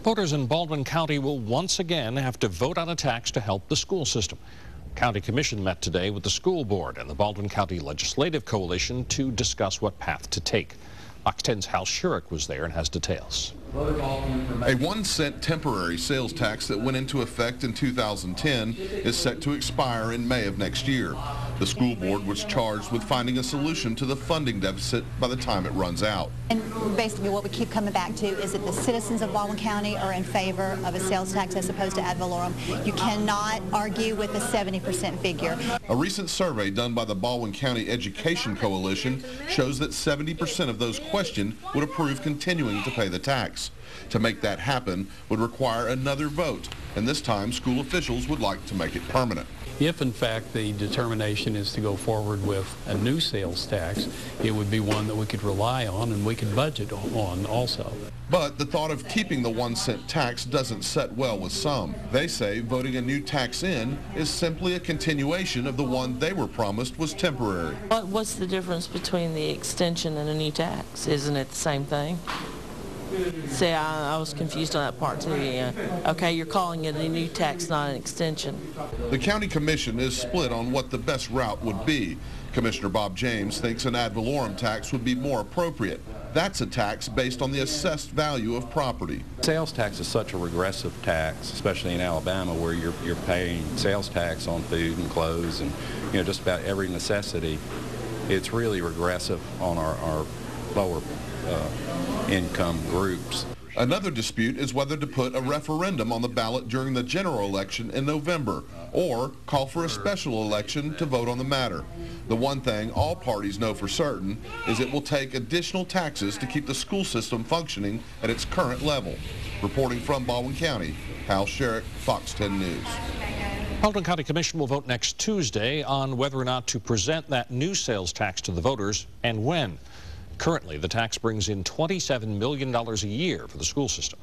Voters in Baldwin County will once again have to vote on a tax to help the school system. The County Commission met today with the school board and the Baldwin County Legislative Coalition to discuss what path to take. Fox 10's Hal Shurik was there and has details. A 1 cent temporary sales tax that went into effect in 2010 is set to expire in May of next year. The school board was charged with finding a solution to the funding deficit by the time it runs out. And basically what we keep coming back to is that the citizens of Baldwin County are in favor of a sales tax as opposed to ad valorem. You cannot argue with a 70% figure. A recent survey done by the Baldwin County Education Coalition shows that 70% of those questioned would approve continuing to pay the tax. To make that happen would require another vote, and this time school officials would like to make it permanent. If, in fact, the determination is to go forward with a new sales tax, it would be one that we could rely on and we could budget on also. But the thought of keeping the 1 cent tax doesn't set well with some. They say voting a new tax in is simply a continuation of the one they were promised was temporary. What's the difference between the extension and a new tax? Isn't it the same thing? See, I was confused on that part too. Yeah. Okay, you're calling it a new tax, not an extension. The county commission is split on what the best route would be. Commissioner Bob James thinks an ad valorem tax would be more appropriate. That's a tax based on the assessed value of property. Sales tax is such a regressive tax, especially in Alabama, where you're paying sales tax on food and clothes and just about every necessity. It's really regressive on our lower income groups. Another dispute is whether to put a referendum on the ballot during the general election in November or call for a special election to vote on the matter. The one thing all parties know for certain is it will take additional taxes to keep the school system functioning at its current level. Reporting from Baldwin County, Hal Shurik, Fox 10 News. Baldwin County Commission will vote next Tuesday on whether or not to present that new sales tax to the voters and when. Currently, the tax brings in $27 million a year for the school system.